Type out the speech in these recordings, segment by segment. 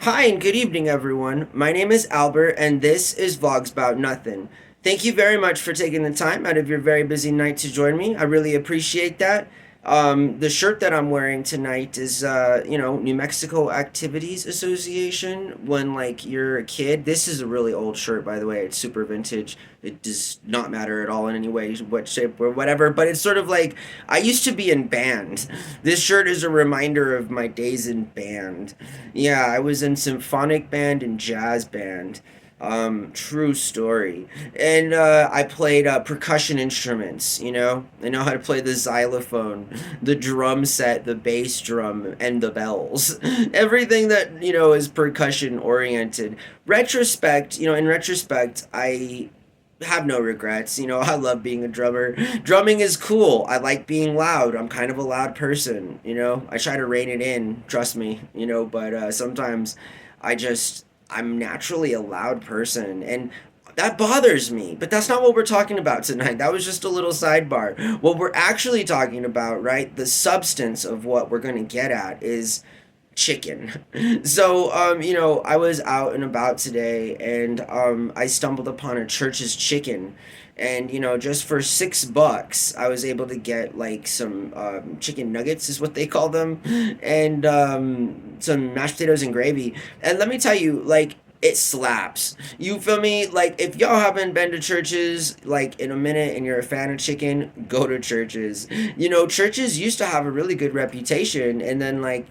Hi and good evening, everyone. My name is Albert, and this is VlogsBoutNothin. Thank you very much for taking the time out of your very busy night to join me. I really appreciate that. The shirt that I'm wearing tonight is, New Mexico Activities Association. When like you're a kid, this is a really old shirt, by the way. It's super vintage. It does not matter at all in any way, what shape or whatever. But it's sort of like I used to be in band. This shirt is a reminder of my days in band. Yeah, I was in symphonic band and jazz band. True story. And I played percussion instruments, you know? I know how to play the xylophone, the drum set, the bass drum, and the bells. Everything that, is percussion oriented. In retrospect, I have no regrets. I love being a drummer. Drumming is cool. I like being loud. I'm kind of a loud person. I try to rein it in, trust me, but sometimes I'm naturally a loud person. And that bothers me, but that's not what we're talking about tonight. That was just a little sidebar. What we're actually talking about, right? The substance of what we're going to get at is chicken. So, I was out and about today and I stumbled upon a church's chicken. And, just for $6, I was able to get like some chicken nuggets, is what they call them, and some mashed potatoes and gravy. And let me tell you, like, it slaps. You feel me? Like, if y'all haven't been to churches, like, in a minute and you're a fan of chicken, go to churches. Churches used to have a really good reputation, and then, like,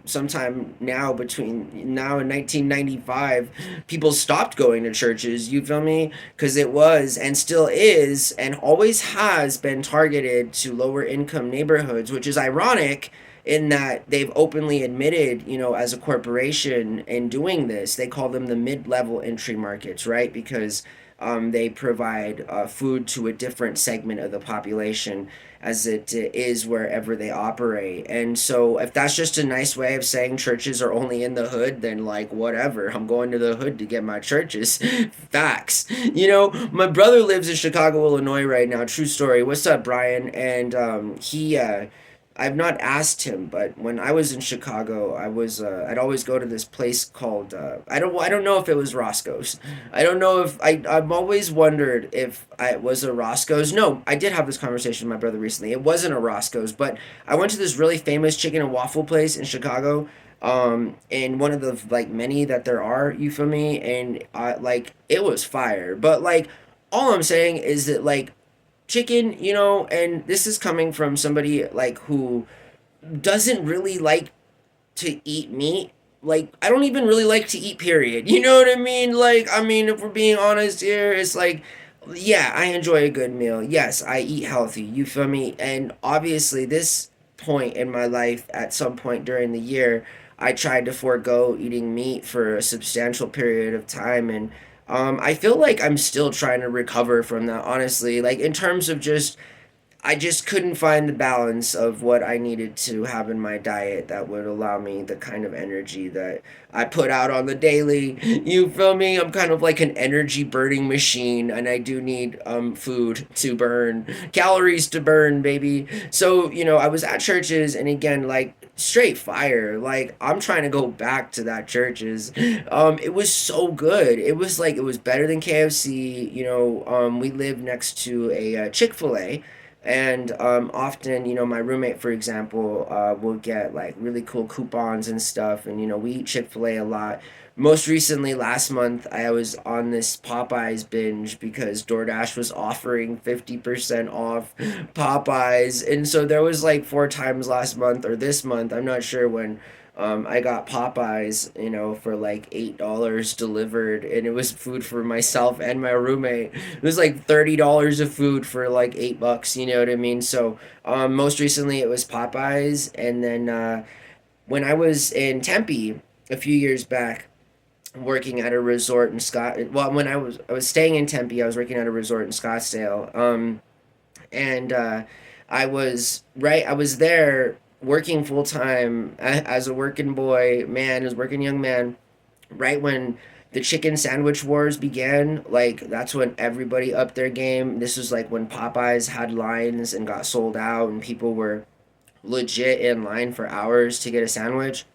sometime now between now and 1995, people stopped going to churches, you feel me? Because it was and still is and always has been targeted to lower income neighborhoods, which is ironic in that they've openly admitted, as a corporation in doing this, they call them the mid-level entry markets, right? Because they provide food to a different segment of the population as it is wherever they operate. And so, if that's just a nice way of saying churches are only in the hood, then like whatever. I'm going to the hood to get my churches. Facts. My brother lives in Chicago, Illinois right now. True story. What's up, Brian? And I've not asked him, but when I was in Chicago, I'd always go to this place called I don't know if it was Roscoe's. I don't know if I've always wondered if it was a Roscoe's. No, I did have this conversation with my brother recently. It wasn't a Roscoe's, but I went to this really famous chicken and waffle place in Chicago. And one of the like many that there are, you feel me? And like it was fire. But like all I'm saying is that like chicken, and this is coming from somebody like who doesn't really like to eat meat. Like, I don't even really like to eat, period. You know what I mean? Like, I mean, if we're being honest here, it's like, yeah, I enjoy a good meal. Yes, I eat healthy. You feel me? And obviously, this point in my life, at some point during the year, I tried to forego eating meat for a substantial period of time. And I feel like I'm still trying to recover from that, honestly. Like, in terms of just I just couldn't find the balance of what I needed to have in my diet that would allow me the kind of energy that I put out on the daily. You feel me? I'm kind of like an energy burning machine, and I do need food to burn, calories to burn, baby. So, I was at churches, and again, like straight fire. Like I'm trying to go back to that churches. It was so good. It was better than KFC. We live next to a Chick-fil-A, and often, my roommate, for example, will get like really cool coupons and stuff. And, we eat Chick fil A lot. Most recently, last month, I was on this Popeyes binge because DoorDash was offering 50% off Popeyes. And so there was like four times last month or this month, I'm not sure when, I got Popeyes, for like $8 delivered, and it was food for myself and my roommate. It was like $30 of food for like $8. You know what I mean? So, most recently it was Popeyes, and then when I was in Tempe a few years back, working at a resort in when I was staying in Tempe, I was working at a resort in Scottsdale. And I was there working full time as a working boy, man, as a working young man, right when the chicken sandwich wars began. Like that's when everybody upped their game. This was like when Popeyes had lines and got sold out, and people were legit in line for hours to get a sandwich.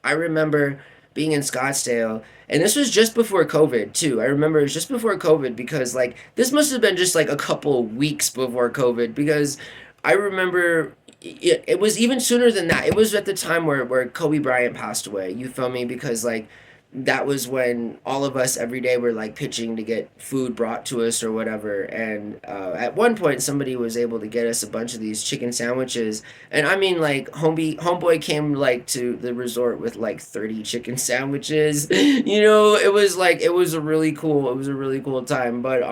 I remember being in Scottsdale. And this was just before COVID too. I remember it was just before COVID because like this must have been just like a couple weeks before COVID because I remember it was even sooner than that. It was at the time where Kobe Bryant passed away. You feel me? Because like that was when all of us every day were like pitching to get food brought to us or whatever. And at one point, somebody was able to get us a bunch of these chicken sandwiches. And I mean, like homeboy came like to the resort with like 30 chicken sandwiches. It was like it was a really cool time. But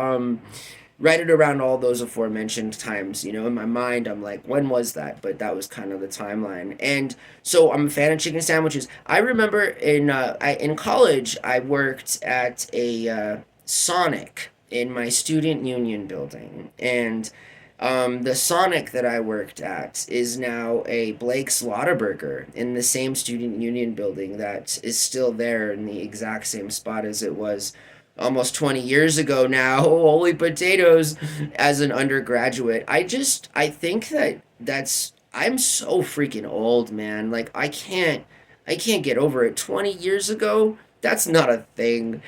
right at around all those aforementioned times, in my mind, I'm like, when was that? But that was kind of the timeline. And so I'm a fan of chicken sandwiches. I remember in college, I worked at a Sonic in my student union building. And the Sonic that I worked at is now a Blake's Lottaburger in the same student union building that is still there in the exact same spot as it was almost 20 years ago now. Holy potatoes. As an undergraduate, I think I'm so freaking old, man. Like I can't get over it. 20 years ago, that's not a thing,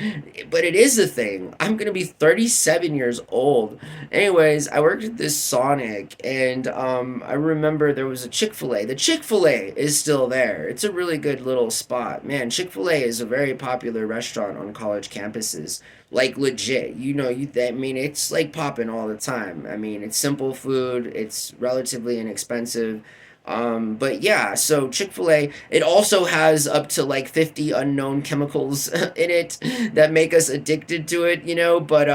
but it is a thing. I'm gonna be 37 years old. Anyways, I worked at this Sonic, and I remember there was a Chick-fil-A. The Chick-fil-A is still there. It's a really good little spot. Man, Chick-fil-A is a very popular restaurant on college campuses. Like legit, I mean, it's like popping all the time. I mean, it's simple food. It's relatively inexpensive. But yeah, so Chick-fil-A, it also has up to like 50 unknown chemicals in it that make us addicted to it, but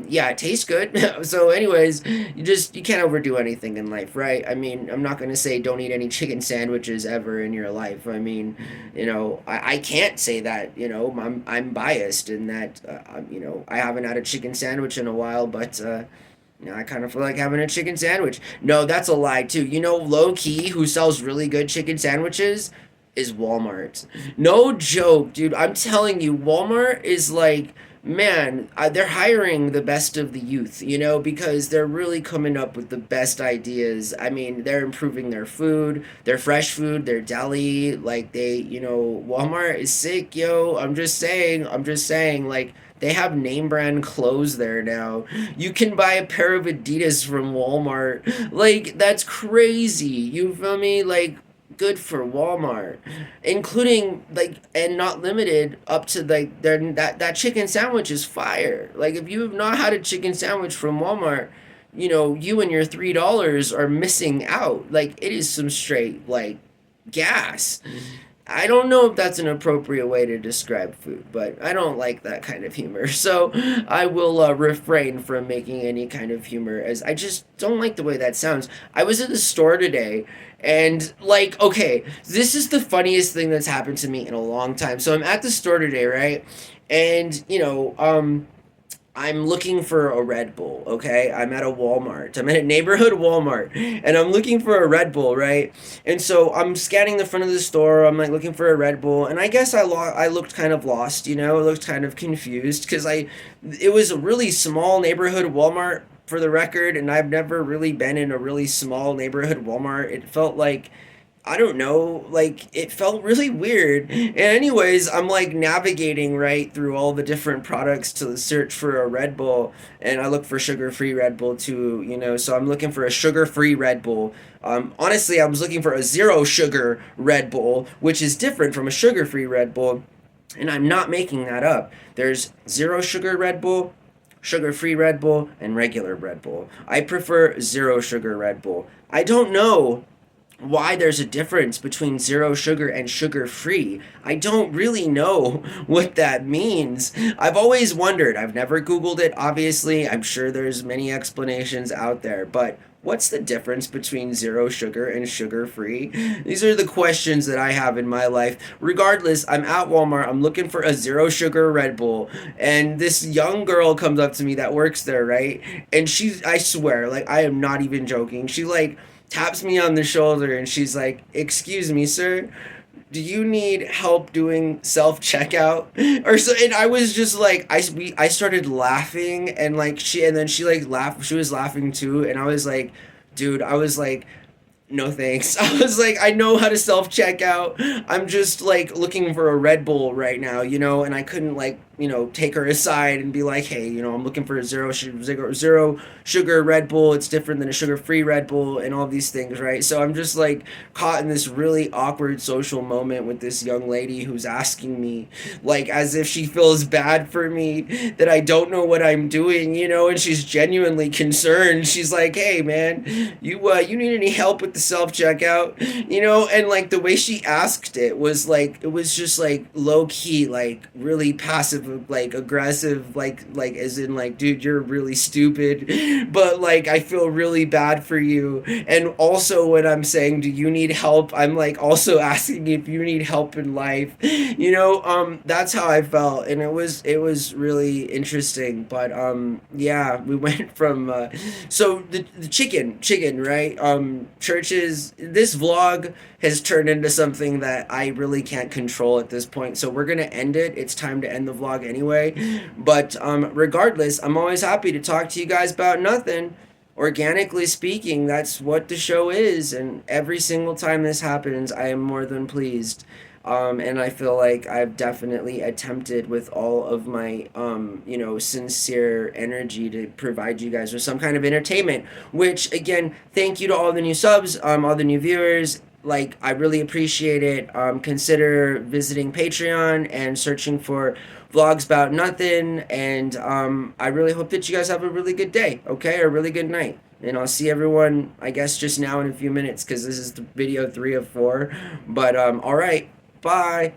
yeah, it tastes good. So anyways, you can't overdo anything in life, right? I mean, I'm not going to say don't eat any chicken sandwiches ever in your life. I mean, I can't say that, I'm biased in that, I haven't had a chicken sandwich in a while, but I kind of feel like having a chicken sandwich. No, that's a lie too. Low key, who sells really good chicken sandwiches is Walmart. No joke, dude. I'm telling you, Walmart is like, man, they're hiring the best of the youth, because they're really coming up with the best ideas. I mean, they're improving their food, their fresh food, their deli. Like, Walmart is sick, yo. I'm just saying, like, they have name brand clothes there now. You can buy a pair of Adidas from Walmart. Like, that's crazy. You feel me? Like, good for Walmart. Including, like, and not limited up to, like, that chicken sandwich is fire. Like, if you have not had a chicken sandwich from Walmart, you and your $3 are missing out. Like, it is some straight, like, gas. I don't know if that's an appropriate way to describe food, but I don't like that kind of humor. So I will refrain from making any kind of humor, as I just don't like the way that sounds. I was at the store today, and like, okay, this is the funniest thing that's happened to me in a long time. So I'm at the store today, right? And, I'm looking for a Red Bull, okay? I'm at a Walmart. I'm at a neighborhood Walmart, and I'm looking for a Red Bull, right? And so I'm scanning the front of the store. I'm like looking for a Red Bull, and I guess I looked kind of lost, I looked kind of confused because it was a really small neighborhood Walmart, for the record, and I've never really been in a really small neighborhood Walmart. It felt like, I don't know, like it felt really weird. And anyways, I'm like navigating right through all the different products to search for a Red Bull, and I look for sugar-free Red Bull too, so I'm looking for a sugar-free Red Bull. Honestly, I was looking for a zero sugar Red Bull, which is different from a sugar-free Red Bull, and I'm not making that up. There's zero sugar Red Bull, sugar-free Red Bull, and regular Red Bull. I prefer zero sugar Red Bull. I don't know why there's a difference between zero sugar and sugar free. I don't really know what that means. I've always wondered. I've never Googled it, obviously. I'm sure there's many explanations out there, but what's the difference between zero sugar and sugar free? These are the questions that I have in my life. Regardless, I'm at Walmart. I'm looking for a zero sugar Red Bull, and this young girl comes up to me that works there, right? And I swear, like, I am not even joking. She, like, taps me on the shoulder, and she's like, "Excuse me, sir, do you need help doing self-checkout?" Or so, and I was just like, I started laughing, and then she like laughed, she was laughing too, and I was like, dude, I was like, no thanks. I was like, I know how to self check out. I'm just like looking for a Red Bull right now, you know, and I couldn't like, you know, take her aside and be like, hey, you know, I'm looking for a zero sugar Red Bull. It's different than a sugar free Red Bull and all these things, right? So I'm just like caught in this really awkward social moment with this young lady who's asking me, like, as if she feels bad for me that I don't know what I'm doing, you know, and she's genuinely concerned. She's like, hey, man, you need any help with the self checkout, you know, and like the way she asked it was like it was just like low key, like really passive, like aggressive, like as in like, dude, you're really stupid, but like I feel really bad for you. And also when I'm saying, do you need help, I'm like also asking if you need help in life, you know. That's how I felt, and it was really interesting. But yeah, we went from so the chicken, right? Churches, this vlog has turned into something that I really can't control at this point. So we're gonna end it. It's time to end the vlog anyway. But regardless, I'm always happy to talk to you guys about nothing. Organically speaking, that's what the show is, and every single time this happens, I am more than pleased. And I feel like I've definitely attempted with all of my, you know, sincere energy to provide you guys with some kind of entertainment. Which, again, thank you to all the new subs, all the new viewers. Like, I really appreciate it. Consider visiting Patreon and searching for Vlogs About Nothing. And I really hope that you guys have a really good day, okay? Or a really good night. And I'll see everyone, I guess, just now in a few minutes because this is the video 3 of 4. But, all right. Bye.